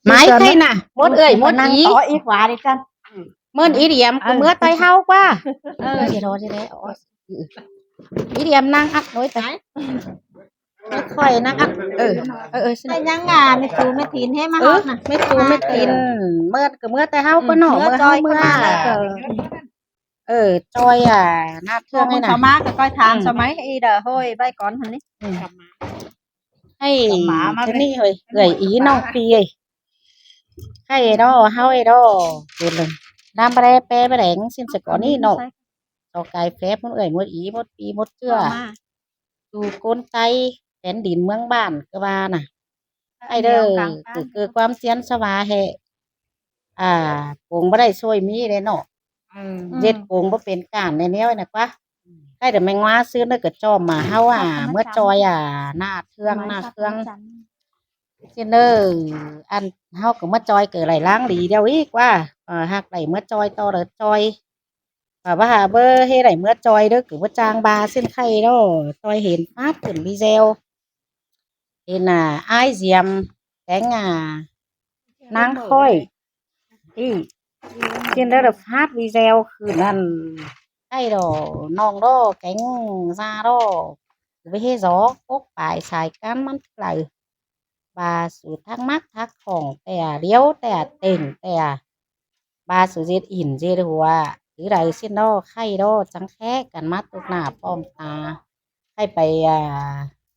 ไม้ใครน่ะมดเอ้ยมดอี ต่ออีกหวาดิจัน เมื่ออีเดียมก็เมื่อต่อยเฮากว่าเสียดอกสิได้อ๋ออีเดียมนั่งอักน้อยไปไม่ค่อยนั่งอักแต่ยังไม่ตูไม่ทีนให้มาฮอดน่ะ ไม่ตูไม่ตินเมื่อก็เมื่อแต่เฮาก็หนอเมื่อเฮาเมื่อจอยหน้าเครื่องให้น่ะ เขามาก็ก้อยทางสมัยอีเด้อโห้ยใบก่อนหั่นนี่ ให้เจนี่เฮ้ยเอ้ยอีน้องปีเอ้ยให้ดอเฮาไอ้ดอเป็นเลยน้ำแปรแปรแรงสิ้นสก่อนนี่เนาะต่อกายแฟบมันเอ้ยหมดอีหมดปีหมดเชื่อดูก้นไตแผ่นดินเมืองบ้านก็ว่าน่ะไอ้เด้อคือความเสียนสวาแฮโกงบ่ได้ช่วยมีเลยเนาะเจ็ดโกงบ่เป็นการในแนวน่ะกว่าใครแต่แมงว่าซื้อเด้อก็จอมมาเฮาเมื่อจอยหน้าเครื่องเจนเนอร์อันเฮาก็มาจอยเกิดไหลล้างดีเดียวอีกว่าหักไหลเมื่อจอยต่อเด้อจอยว่าหาเบอร์เฮ็ดไหลเมื่อจอยเด้อคือว่าจางบาเส้นไข่เนาะจอยเห็นฟาดขึ้นวีเซลเห็นอ้ายเสียมแตงนางค่อยอีเจนเดอร์ฟาดวีเซลคือนั่นไอ้ดอน้องดอแกงซาดอไปเฮ็ดซอกกปลายสายกันมันไหลบาสูทักมักทักของแต่เลี้ยวแต่เต่งแต่บาสูเจ็ดอินเจดหัวหรือไรเส้นดอไข่ดอจังแค่กันมัดตุกหน้าป้อมตาให้ไป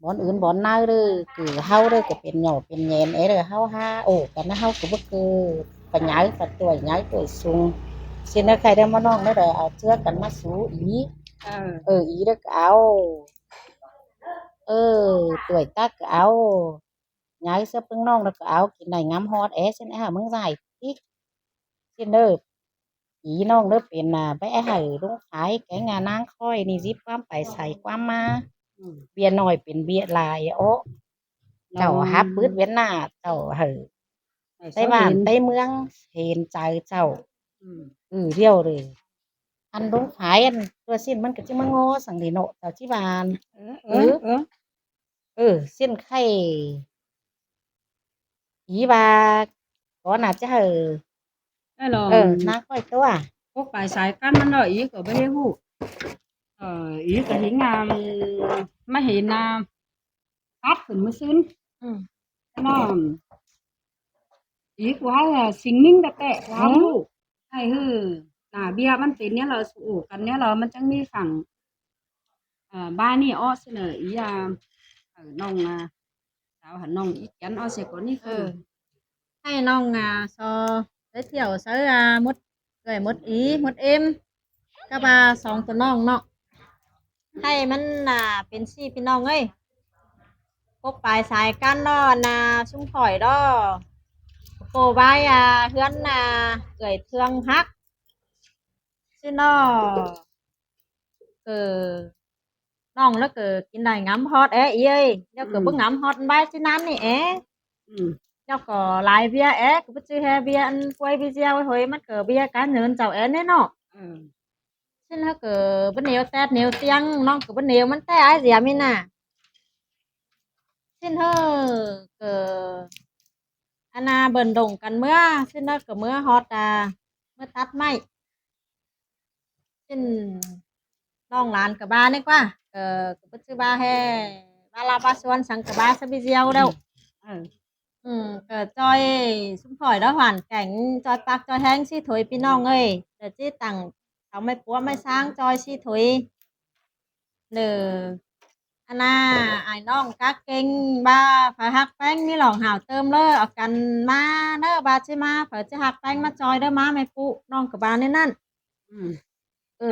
บอนอื่นบอนน้าเด้อคือเฮาเด้อก็เป็นหย่อเป็นแยนเด้อเฮาฮาโอ้กันนะเฮาก็บ่คือปัญญาปัดตัวย้ายตัวสูงเส้นใครได้มาน้องเด้อเอาเชื้อกันมาสู้อีอีเด้อก็เอาtuổi tácก็เอาย้ายเสื้อเพิ่งน้องแล้วก็เอากินได้งามฮอดเส้นมึงใส่อีกเส้นเด้ออีน้องเด้อเป็นไปลุงขายแกงนางค่อยนี่สิความไปใส่ความมาเบียร์น้อยเป็นเบียร์ลายเจ้าฮับปืดเวียนหน้าเจ้าไต้บ้านไต้เมืองเห็นใจเจ้าเดียวเลยอันลุงขายอันตัวสิ้นมันก็จะมาโง่สังเดโนเจ้าที่บ้านเส้นไข่อีบาก็น่าจะได้หรอน้าค่อยตัวพวกปลายสายกันมันđó ý của bé hú ý của hiến mà hiến phát khẩn mới xuyên nó ý của là sinh minh đặc tệ của hú hay hư là biaมันเป็นเนี่ยเราสูกันเนี่ยเรามันจังมีฝั่งบ้านนี่อ้อเสนออีน้องสาวหันน้องอีกันอ้อเสียก่อนนี่คือให้น้องซอได้เที่ยวซื้อมดเกยมดอีมดเอ็มก็บาสองตัวน้องเนาะให้มันเป็นสี่พี่น้องเอ้ยพบปลายสายกันเนาะชุ่มข่อยดอโคบายเฮือนเกยเทืองฮักชื่อน้อน้องแล้วกินได้ngắm hot ý ơi nếu bước ngắm hot bay trên nan này nếu có lại bia cứ bắt chơi he bia ăn quay video thôi mất bia cá nhân chào đấy nó xin ha bên nhiều tét nhiều tiếng non bên nhiềuมันแต่ai gì à mình xin ha anh bận đồngกันเมื่อxin haเมื่อฮอตเมื่อตัดไม่xin น้องหลานกับบ้านนี่กว่าปัจจุบันให้บาลาบาสวนสังกับบ้านสบิเซียวเด้อจอยซุ้มข่อยđó hoàn cảnhจอยปากจอยแห้งสิถอยพี่น้องเอ้ยเดี๋ยวจี้ตังเขาไม่ปัวไม่สร้างจอยสิถอยอันน่ะไอ้น้องกักเก่งบ้าphảiหักแป้งนี่หลองหาวเติมเลยเอากันมาเด้อบาใช่มาphảiจะหักแป้งมาจอยเด้อมาไม่ปุน้องกับบ้านนี่นั่น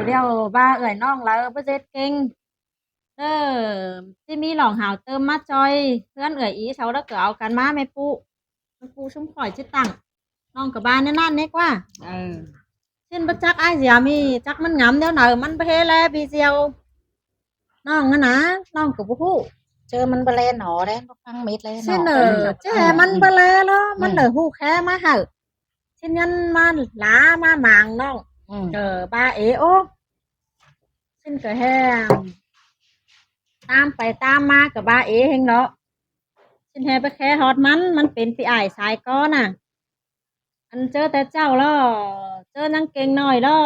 เดี๋ยวบ้าน้องแล้วบ่เจ็ดเก่งที่มีหลองหาวเติมมาจอยเพื่อนอีเขาแล้วก็เอากันมาแม่ปูชุ่มข่อยชื่อตั้งน้องกับบ้านนั่นนี่กว่าxin bất chắc ai gì mi chắcมันngắmเดี๋ยวหน่อยมันไปเฮแลบีเซียวน้องนะน้องกับผู้เจอมันไปแลหนอได้ฟังเม็ดเลยหนอxinเจ้มันไปแลแล้วมันหูแค่มาเหอะxin nhânมันหลามาหมางน้องbaโอ้xinแห้ตามไปตามมากับบ้าเฮงเนาะชินแฮไปแค่ฮอดมันเป็นปีไอสายก้อน อันเจอแต่เจ้าแล้วเจอนางเก่งน้อยแล้ว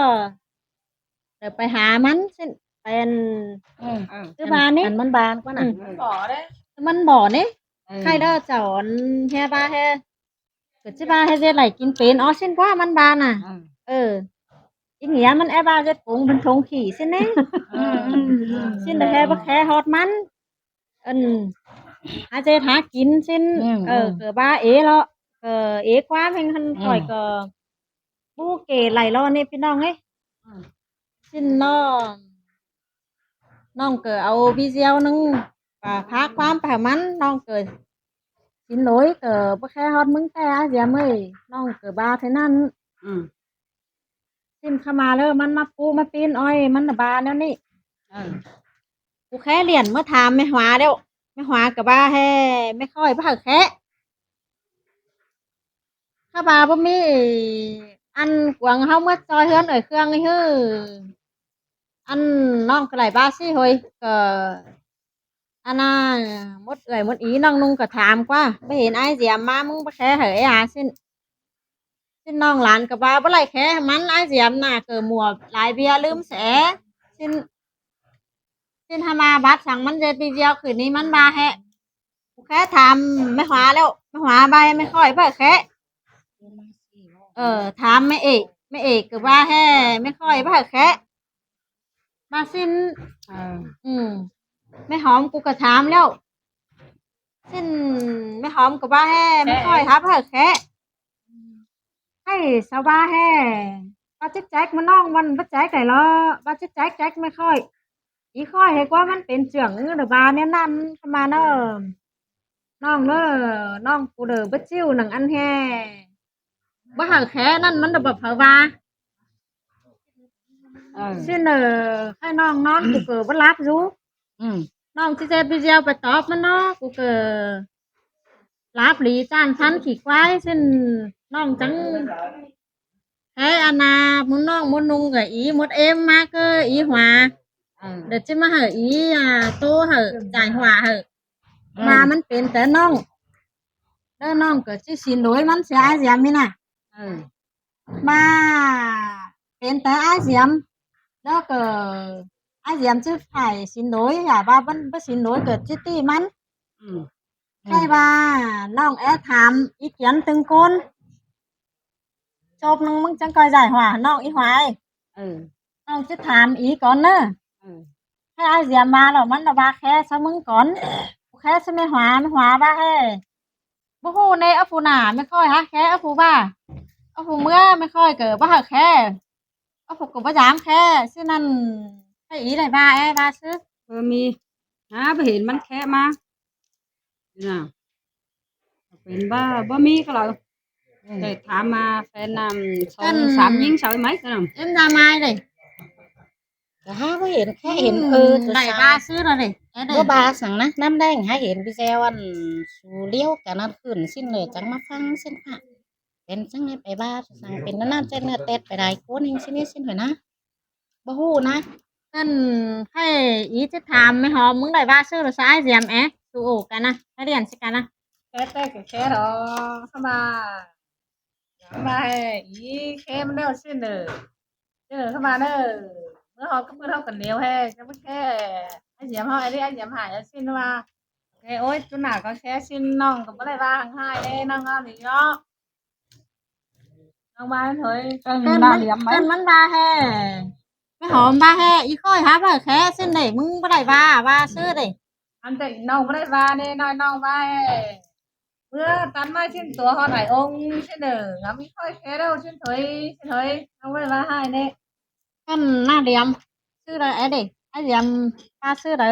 เดี๋ยวไปหามันสิเป็น อืม คือบ้านนี่ อันมันบานกว่าน่ะ bỏ đấy มันบ่นี่ใครเด้อเจ้าอันแฮ่บ้าแฮ่เกิดสิบ้าแฮ่เฮ็ดไหลกินเป็นอ๋อเส้นกว่ามันบานน่ะ เอออีเหี้ยมันแอบ้าเฮ็ดผงเป็นทงขี้ซิแน่ซิได้แฮ่บ่แค่ฮอดมันอันหาเจหากินซิเกิดบ้าเอแล้วเอความแห่งหันข่อยก็ปู้เก๋ไหลล้อนี่พี่น้องเอ้ยซิน้องก็เอาวิเดียวนึงก็พาความไปหามันน้องก็xin lỗiบ่แค่ฮอดมึงแต่อาเสียมเอ้ยน้องก็บาเท่านั้น สิ้นเข้ามาแล้วมันมาปูมาปีนอ้อยมันน่ะบาแล้วนี่กูแค่เรียนเมื่อถามแม่หวาแล้วแม่หวากับบ้าแฮ่ไม่ค่อยบ่แค่ถ้าบาบ่มีอันกวางเฮาเมื่อซอยเฮือนเอ้ยเครื่องนี่ฮืออันน้องก็ไหลบ้าสิเฮ้ยก็อันน่ะมดเอ้ยมดอีน้องนุ่งก็ถามกว่าบ่เห็นอ้ายเสียมามึงบ่แค่เหยสิ้นน้องหลานกับบ้าบ่ไหลแค่มันอ้ายเสียมน่ะเกิดหมัวหลายเบียลืมแสสิ้นทำมาบัดสั่งมันเจ็ดปีเดียวคืนนี้มันบาแฮะกูแค่ทำไม่หวาแล้วไม่หวาใบไม่ค่อยเพื่อแค่ถามไม่เอกคือว่าแฮ่ไม่ค่อยเพื่อแค่มาสิ้นไม่หอมกูก็ถามแล้วสิ้นไม่หอมกับว่าแฮ่ไม่ค่อยครับเพื่อแค่ให้สบายแฮ่บ้าจิ๊กแจ๊กมันน้องมันบ้าแจ๊กไก่ล้อบ้าจิ๊กแจ๊กไม่ค่อยอีค่อยเห็นว่ามันเป็นเจืองหรือบาเนี่ยนั่นเข้ามาเนอะน้องเนอะน้องกูเด้อบ่จิ้วหนังอันแฮ่บ่หาแค่นั่นมันแบบเผาว่าสิ้นให้น้องนอนกูเกิดบ่รับอยู่น้องสิเจ็บไปเดียวไปตอบมันเนาะกูเกิดรับหลีจ้านทันขี้ควายสิ้นน้องจังแค่อันนามุนน้องมุนนุงกับอีมดเอ็มมาก็อีหวาเดี๋ยวจะมาเหอะอีโตเหอะจ่ายหัวเหอะมามันเป็นแต่น้องแล้วน้องก็จะสินโดยมันเสียเสียมิน่ะมาเป็นแต่อาเสียมแล้วก็อาเสียมจะไผ่สินโดยอย่าบ้าบันบ่สินโดยเกิดจิตตีมันใช่บ้าน้องแอถามอีเขียนตึงโกนจบนึงมึงจังคอยจ่ายหัวน้องอีหวายน้องจะถามอีก่อนเนอะให้อาเสียมาแล้วมันระบาแค่ซะมึงก่อนแค่ซะไม่หวาบ้าแฮ่บ่ฮู้ในอฟูหน้าไม่ค่อยฮะแค่อฟูบ้าอฟูเมื่อไม่ค่อยเกิดบ่ฮักแค่อฟูก็บ่ยามแค่ซื่อนั่นให้อีได้บ้าบ้าซื้อมีไปเห็นมันแค่มาน่ะเป็นบ้าบ่มีก็เราแต่ถามมาแฟนนำสามยิงสmấy cái nào em ra mai đây ก็หาบ่เห็นแค่เห็นตัว ได้บ้าซื้อแล้วดิ บ่บาสั่งนะน้ำแดงหาเห็นพี่แซวันสูเลี้ยวกันนั้นขึ้นสิ้นเลยจังมาฟังสิ้นค่ะเป็นจังไงไปบ้าสั่งเป็นนั่นๆใจเนื้อเต็ดไปได้โคนเองสิ้นนี้สิ้นหน่อยนะบ่ฮู้นะนั่นให้อีจะถามไม่หอมมึงได้บ้าซื้อหรือซ้ายเสียมดูโอกันนะให้เรียนสิกันนะแค่แต่แค่รอเข้ามาอีแค่มันเร็วสิ้นเลยเข้ามาเด้อเมื่อเขาก็เมื่อเขากันเดียวแฮ่ก็ไม่แค่ไอ้เสียมเขาไอ้นี่ไอ้เสียมหายสิ้นว่าแค่โอ๊ยจุนหนาก็แค่สิ้นน้องก็ไม่ได้ว่าหายเลยน้องเอาหนีเนาะน้องบ้านเฮ้ยก็มาเลี้ยมไหมมันบ้าแฮ่ไม่หอมบ้าแฮ่อีค่อยหาบ้าแค่สิ้นเลยมึงไม่ได้บ้าซื้อเลยอันแต่น้องไม่ได้ว่าเนี่ยน้องว่าเมื่อตันมาชิ้นตัวเขาไหนองชิ้นหนึ่งอ่ะไม่ค่อยแค่đâuชิ้นเถยน้องไม่ได้ว่าหายเนี่ยกันหน้าเดียมซื้อเลยไอ้เด็กไอ้เดียมป้าซื้อเลย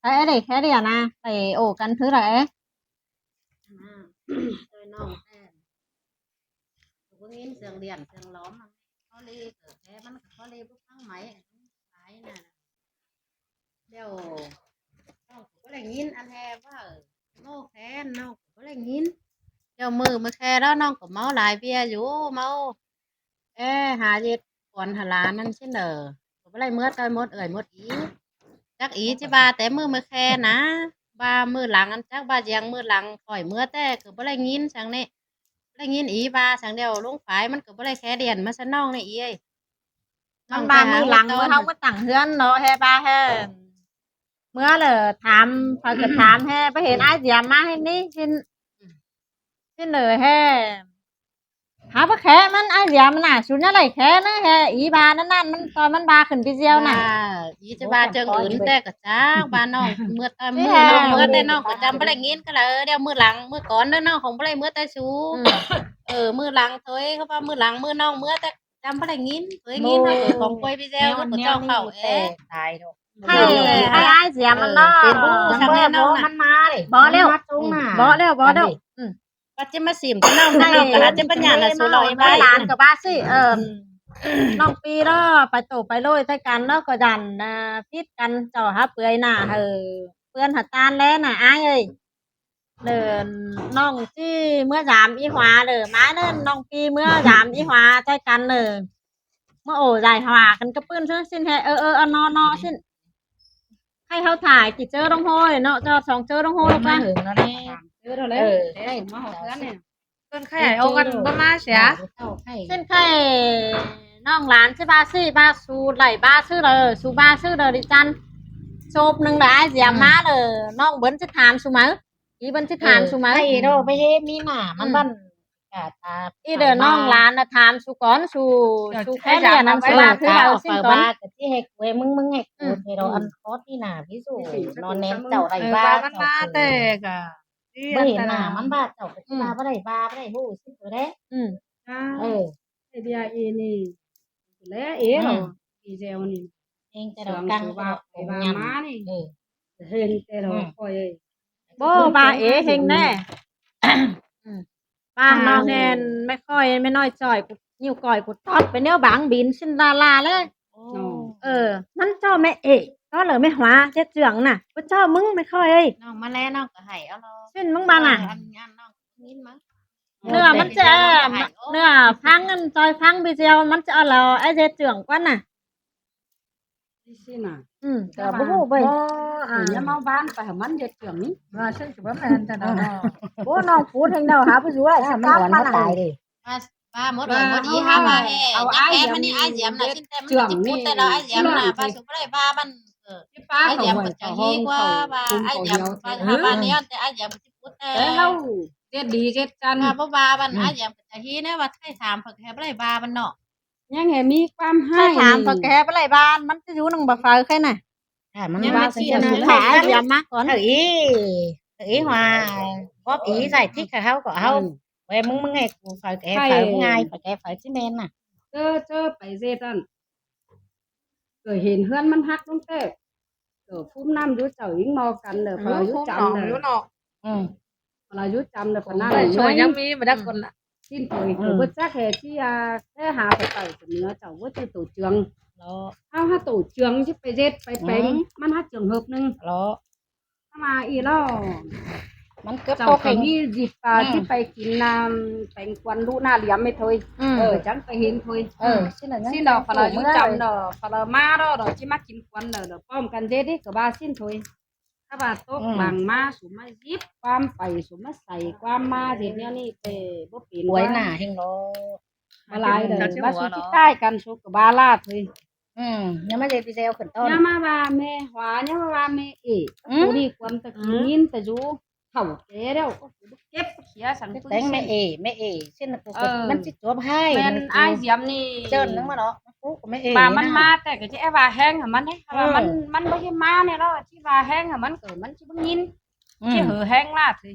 ไอ้เด็กแค่เดียวนะไปโอ้กันซื้อเลยน้องแท้บ่เห็นเสียงเรียนเสียงล้อมเขาเลยเกิดแท้มันเขาเลยบ่ฟังไหมหลายน่ะเดี๋ยวน้องก็ได้ยินอันแท้ว่าโน่แฟนน้องก็ได้ยินเดี๋ยวมือมาแค่แล้วน้องก็เมาหลายเบียอยู่เมาหาเย็ดก่อนหาลานั่นเช่นเด้อก็บ่ได้เมื่อตอยหมดเอ่ยหมดอีจักอีจิบาแต่มือมาแค่นะบามือหลังอันจักบาเจียงมือหลังข่อยเมื่อแต่คือบ่ได้ยินจังนี้ ได้ยินอีว่าสังเดียวลุงฝายมันก็บ่ได้แค่เดียนมาซะน้องนี่อีเอ้ย มันบามือหลังเมื่อเฮามาตั้งเฮือนเนาะแฮ่บาแฮ่เมื่อเลยถามพอจะถามแฮ่ไปเห็นอ้ายเสียมาให้นี่xinเลยแฮ่หาบ่แค่มันอ้ายเสียมันน่ะสุนอะไรแค่นะแฮ่อีบานั่นมันตอนมันบาขึ้นไปเจียวน่ะ อีจะว่าเจังอื่นแต่ก็จ้างบ้านน้องเมื่อตอนมื้อน้องเมื่อแต่น้องก็จำบ่ได้ยินก็เลยเดี๋ยวมื้อหลังมื้อก่อนเด้อน้องของบ่ได้มื้อแต่ชูมื้อหลังเถยเขาว่ามื้อหลังมื้อน้องมื้อแต่จำบ่ได้ยินเคยยินเฮาของป่วยไปแซวมันก็เจ้าเข้าเอ๊ ตายดอก ให้อ้ายเสียมันเนาะ เป็นผู้สังเกตน้องมันมาเลย บ่แล้ว มาตรงน่ะ บ่แล้วว่าจะมาสิมน้องน้องก็อาจจะปัญญาน่ะสู้ลอยไป หลานกับบ้าสิน้องปีเนาะไปโตไปโรยใส่กันเนาะก็ดันพิษกันเจ้าหาเปื่อยหน้าเปื้อนหัดตานแล้วน่ะอ้ายเอ้ยเดินน้องที่เมื่อ3อีหวาเด้อมาเด้อน้องปีเมื่อ3อีหวาใส่กันเด้อเมื่อโอ้ใหญ่หวากันกระปื้นซึ่งสิ้นแฮ่นอสิ้นให้เขาถ่ายกี่เจอต้องห้อยเนาะเจ้า2เจอต้องห้อย มา ป่ะ ถึงแล้วนี่ เจอแล้วเลยได้มาหอเพื่อนเนี่ย เพิ่นไข่เอากันบ่มาเสีย เส้นไข่น้องหลานใช่บ้าซี่บ้าสูไหลบ้าซื้อเลยสูบ้าซื้อเลยดิจันโซบหนึ่งได้เสียมาเลยน้องเบิ้นจะถามสูมั้ยอีเบิ้นจะถามสูมั้ย ไอ้ดอกไปเฮ็ดมีหน้ามันบ้านกะตา อีเด้อน้องหลานน่ะถามสูก่อนสูแค่เนี่ยนั่นสิบ้าคือเราสิ้นก่อน กะที่ให้เว้มึงให้กูให้เราอันคอสที่หน้าพี่สู่นอนแนมเจ้าได้บ้า มันมาแต่ก็ บ่เห็นหน้ามันบ้าเจ้าก็สิมาบ่ได้บ้าบ่ได้ฮู้สิตัวเด้ ไอเดียอีนี่แล้วเอ๋เหรออีเจลนี่ เองแต่ ส ดอ อก ง กัง ตัวว่าไปว่ามานี่ เออ เห็นแต่เราคอย บ่บ้าเอ๋เฮงแน่บ้าน้องแฮนไม่ค่อยไม่น้อยจ่อยกูนิ้วก้อยกูตอดไปแนวบางบินสินดาราเลย มันเจ้าแม่เอ๋ก็เลยไม่หัวเจ๊เจืองน่ะว่าเจ้ามึงไม่ค่อยเอ้ย น้องมาแล้วน้องก็ให้เอาเนาะ สิ้นมึงบ้างอ่ะ อันน้องนินมั้ง เนื้อมันจะเนื้อพังเงินจอยพังไปเจียวมันจะเอาเราไอ้เจ๊เจืองกว่าน่ะ ที่สิน่ะ ก็บ่ฮู้เบิ่ง อย่ามาบ้านไปหามันเด็ดเกี่ยงนี้ ว่าฉันก็บ่แม่นจังเนาะ โอ้น้องพูดให้เดาหาผู้อยู่ได้สัก มันหวานมาตายดิ ป้าหมดเลยหมดอีหาว่าแฮ่แค่มันนี่ไอ้เสียมน่ะสิ้นแต่มันจิพูดแต่เราไอ้เสียมน่ะป้าสุบ่ได้บ้ามัน ที่ป้า ไอ้ เขา เสียม ไว้ ก็จะ เขา ฮี ห้อง กว่า เขา ว่า คุม ไอ้ เขา เสีย เดี ม ยว ป้าบ้านนี้แต่ไอ้เสียมสิพูดแต่ แต่เราเด็ดดีเด็ดกัน ป้าบ่บ้ามันไอ้เสียมก็จะฮีนะว่าใครถามเพิ่นแค่บ่ได้บ้ามันเนาะ ยังไงมีความให้ ให้ถามพอแกไปไรบ้านมันจะอยู่นึงบ่ฟ้าแค่น่ะ มัน ยัง ว่า ไม่ สิ เสียนะ หาเดี๋ยวมาก่อน ý hòa góp ý giải thích là hao của hao vềมึงไงกูphải kẻ phảiง่ายphải kẻ phải chứ men nè เจอไปเจตันเกิดเห็นเพื่อนมันฮักน้องเต้เกิดพุ่มน้ำยุ่เจ้ายิงมอกันเด้อพอยุ่จำเด้อ อยู่เนาะ พอยุ่จำเด้อพนัน ช่วยยังมีบ่ได้คนละ สิ้นตัวคือบ่จักแห่ที่แค่หาไปเนื้อเจ้าว่าจะตู่เจือง đó เอาถ้าตู่เจืองที่ไปเจ็ดไปแปลงมันฮักเจืองเฮิบนึง đó ถ้ามาอีแล้ว มันcướp เจ้า tô ก็ hình มีจิบที่ไปกินน้ำแปลงควันลูกหน้าเหลี่ยมไม่เถยจังไปเห็นเถย xin là สิ้นดอกพลายุ่จำดอกพลามาดอกที่มากินควันเด้อป้อมกันเจ็ดดิก็บ่าสิ้นเถยถ้าว่าตกบางมาสุมายิบความไปสุมาใส่ความมาเดี๋ยวนี้ไปบ่เป็น quấy nà hình đó มาลายเด้อมาสุที่ใต้กันสุกับบาลาเถย nhưng mà đây video khẩn ย่า ต้น มาว่าแม่หวาย่ามาว่าแม่เอ๋กูนี่ความตะกินแต่อยู่เฒ่าแก่แล้วเก็บเขียสัง cái ปื tiếng mẹ ê xin là cô nó chỉ chụp hai แม่นอ้ายเสียมนี่ trơn nó mà đó phú của mẹ ê ว่ามันมาแต่ก็สิว่าแห้งให้มันให้ว่ามันบ่ใช่มาเนี่ยแล้วที่ว่าแห้งให้มันก็มันสิบ่ยินสิหือแห้งลาดสิ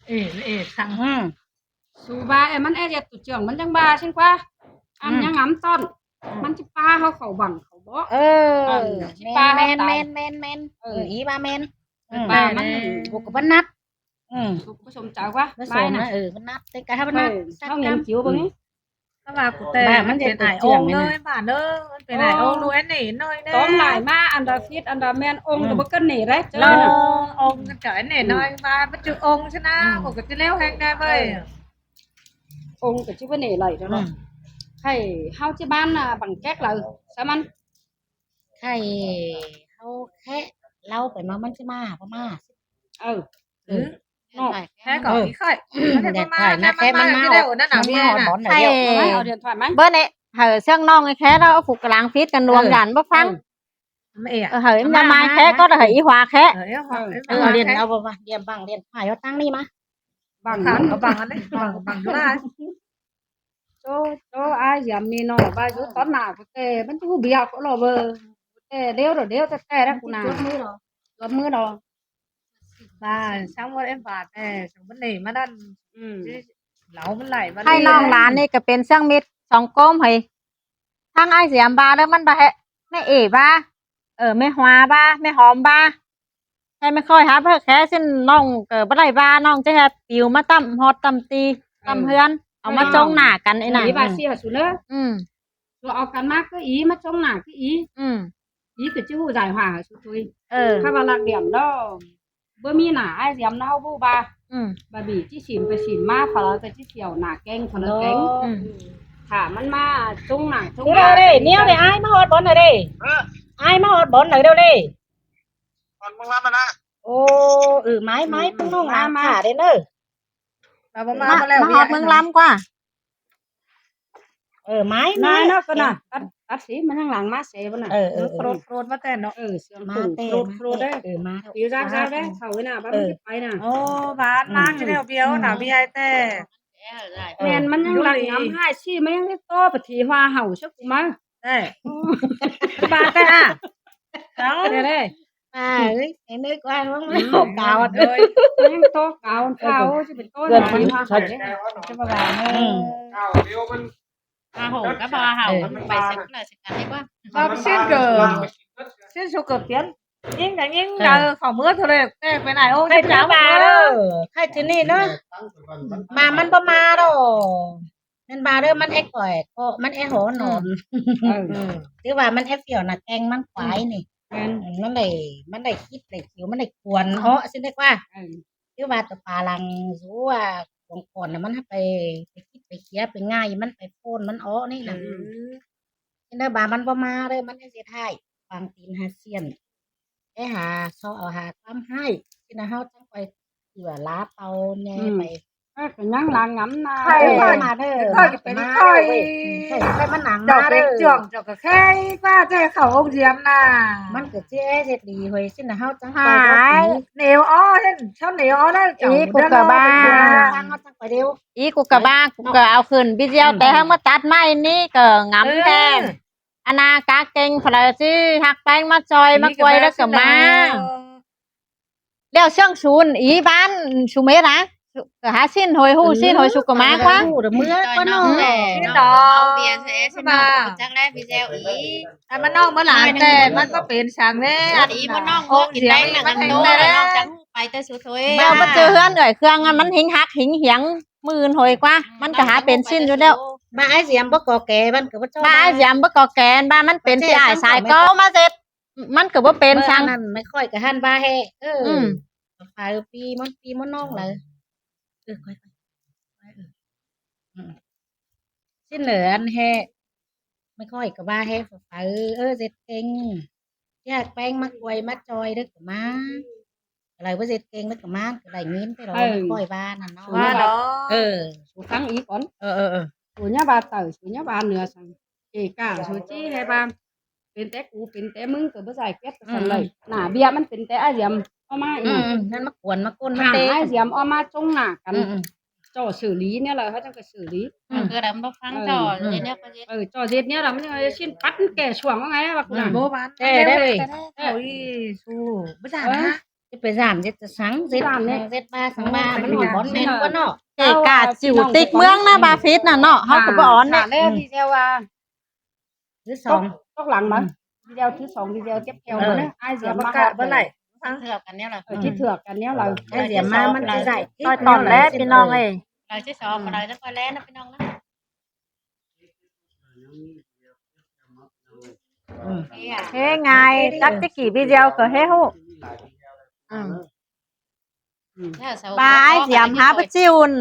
เอ๊ะสั่ง สู่ว่าไอ้มันจะตุเจียงมันจังบ่าซิกว่าอันยังงำต้นมันสิปาเฮาเข้าบังเขาบ่ men ý ba men ว่ามัน cô có bắt nắp สุกผสมจากว่า nó ไป sổ น่ะ nó bắt nắp tới cả bắt nắp เฮาเห็นจิ๋วบ่นี้ ถ้าว่ากูแต่มันเป็นไอ้องค์เลยบ้านเด้อมันเป็นไอ้องค์ด้วยนี่น้อยแน่ ต้มหลายมาอันดาฟิตอันดาแมนองค์ก็บ่กันนี่ได้เจอ เรา น่ะ องค์กันเฉยนี่น้อยมาปัจจุองค์ชนะผมก็จะเลี้ยวแหงได้เว้ย องค์ก็สิบ่นี่ไหลแล้วเนาะให้เฮาที่บ้านน่ะบังแก๊กเลยซะมัน thầy hao khé lâu phải mà mình sẽ ma có ma เออ แค่ก่อนค่อยนั่นน่ะเมียน่ะ ใช่ เอาđiện thoại máy เบอร์เนี่ยเชื่องน้องไอ้แค่เราเอาผูกกลางฟิตกันรวมกันบ่ฟัง ไม่เอะ em ra mai khé có là ý hòa khé เรียนเอาบ่เรียนบังเรียนหายเอาตั้งนี่มา bằng bằng nó bằng đấy bằng chỗ này cho ai dám mi nó ba chú con nào có tè vẫn chú bị học nó bờ tè đeo rồi đeo tè đó cũng nào lót mưa đó và xong rồi em phạt nè xong vấn đề mà đan lão vẫn lại ให้น้องหลานนี่ก็เป็นช่างมิตรสองก้มให้ทางไอ้เสียมบาแล้วมันบาแม่เอ๋บาแม่หัวบาแม่หอมบาให้ไม่ค่อยหาเพื่อแค่สิ้นน้องเกิดบ่ได้บาน้องจะแฮปปิวมาตั้มฮอตตั้มตีตั้มเฮือนเอามาจ้องหน้ากันไอ้น่ะ ý bà xia xuống nữa อืม rồi ao cắn mát cái ý mắt trong nào cái ý อืม ý của chữ giải hòa ở xuống thôi เออ các bạn lạc điểm đó bữa mi nả ai dám nào bu bà อืม bà bị chỉ xỉn phải xỉn ma phải là cái chỉ xỉu nả keng phải là keng อืม thảมันมาtrung nả trung เดี๋ยวเด้เนี่ยเด้อ้ายมาฮอดบอลหน่อยเด้อ้ายมาฮอดบอลหน่อยเด้อเด้ còn mong lắm mà โอ้ไม้เพิ่งน้องมาขาเด้เด้อ và bố มา má có leo มาฮอดเมืองลำกว่า ไม้ nai nó cái nè cắt xí mà thằng làng má xé bên này rột rột mất tên nó sườn มา khủng เต้ rột đấy มา yếu ra ra đấy thầu cái nào bấm cái tay nè ô bán mang cái đeo biếu nào bi ai tê menมันยังหลังน้ำให้ชี้มันยังได้โตปฏิhoa hậu sức của má đây ba cái à đó đây đây เอ้ยไอ้นึกว่ามันไม่ออกกาว rồiยังโตเก่าเก่าจะเป็นโต เกิน ป ที่ ฏิhoa ใช่ hậu จะมาแบบนี้ cao điêu bên อาหงก็บ่เห่าไปสักหน่อยสักกันดีกว่า bác xin cờ xin số cờ tiến nhưng cái nhưng là khỏi mưa thôi đây cái này ô ใครจะมาเด้อใครที่นี่เนาะ มามันบ่มาดอกมันมาเด้อมันแอกก่อยก็มันแอหอนอนถือว่ามันแอเกี่ยวน่ะแกงมันควายนี่มันได้คิดได้คิวมันได้กวนเหาะสิได้ว่าถือว่าตัวปลาลังรู้ว่าของก่อนน่ะมันไปคิดไปเคียไปง่ายมันไปโพนมันอ้อนี่น่ะเด้อบามันบ่มาเด้อมันสิท้ายฟังตีนหาเซียนไปหาซอเอาหาความให้สินะเฮาจังไปเสือลาเปาแน่ไป cái nhang làng ngắm na ใช่ มาเด้อ ค่อยเป็นค่อย ใช่มันหนัง ดอก มา เป็ เด้ น อ จ่วงจอกกะแค่ว่าแต่เขาองเดียมน่ะ มันก็เจ๊เฮ็ดดีเฮ้ยสินะเฮาจังไป หายเหนียวอ้อเห็นชอบเหนียวอ้อได้จัง ทางเฮาจังไปเร็ว อีกูกะบ้ากูกะเอาขึ้นพี่เดียวแต่ถ้ามาตัดไม้นี่ก็งำแทนอานากาเก่งพลาสิหักแป้งมาจอยมากวยแล้วก็มาแล้วเชื่องชูนอีบ้านชูเมนะก็หาสิ้นหอยหู้สิ้นหอยสุกมากว่า เดี๋ยวมื้อก็น้อง น้องเบียร์เซ่ใช่ไหมจังแรกพี่เจลอี แต่มันน้องมันหลานแต่มันก็เป็นช่างแน่ อีบ่น้องก็กินแรงหนังโตแล้วน้องจังไปแต่สุดท้าย เรามาเจอเฮือนเอ่ยเครื่องมันหิงหักหิงเหียงมื่นหอยกว่ามันก็หาเป็นสิ้นอยู่แล้ว บ้าไอ้เสียมบ่ก่อแก่มันก็บ่ชอบ บ้ายามบ่ก่อแกนบ้ามันเป็นที่อ้ายสายก็มาเสร็จมันก็บ่เป็นช่าง นั่นไม่ค่อยก็หันบ้าแฮฝ่ายปีมันน้องเลยค่อยสิ้นเหลืออันแฮไม่ค่อยก็บ้าแฮฝ่ายเสร็จเก่งอยากแป้งมักไวมักจอยเด้อก็มาอะไรว่าเสร็จเก่งแล้วก็มาก็ได้เงินไปหรอไม่ค่อยบ้านั่นเนาะ ว่าđó số căng ý con เออ số nhà bà tử số nhà bà nửa sang kể cả số chi hay baเป็นแต่กูเป็นแต่มึงก็บ่ใส่เก็บกันเลยหน้าเบียมันเป็นแต่อาเสียมเอามาอีก นั่นมากวนมาก้นมา ห่าง เตะ อาเสียมเอามาจงหน้ากันจ่อxử lýเนี่ยเลยเขาจังก็xử lý คือดำบ่ฟังจอเนี่ยก็ จ่อเสร็จเนี่ยเรามันจะชิ้นปัดแก่ช่วงว่าไงบักน่ะ bố bán thôi su bây giờ hả จะไปร้านจะสังเสร็จบ้าสังบ้ามันหอนบอนแม่นก็เนาะ เกกาจิ๋วติ๊กเมืองนะบาฟิตน่ะเนาะเฮาก็บ่อ่อน น่ะ เนี่ย แล้วที่เดียวว่า thứ 2 ตกหลังมั้ยทีเดียวที่2ทีเดียวเก็บแถวนะไอ้เสียมมา bữa này เถื่อกันเนี่ยแหละ ที่เถือกกันเนี่ยเรา ไอ้เสียมามันจะได้ ตอยตอนแล้วพี่น้องเอ้ย เราจะสอบเราจะคอยแล้วนะพี่น้องนะ เฮ้ไงจักจะกี่วิดีโอก็เฮ้ฮู้บายเสียมหาไปจิ้วน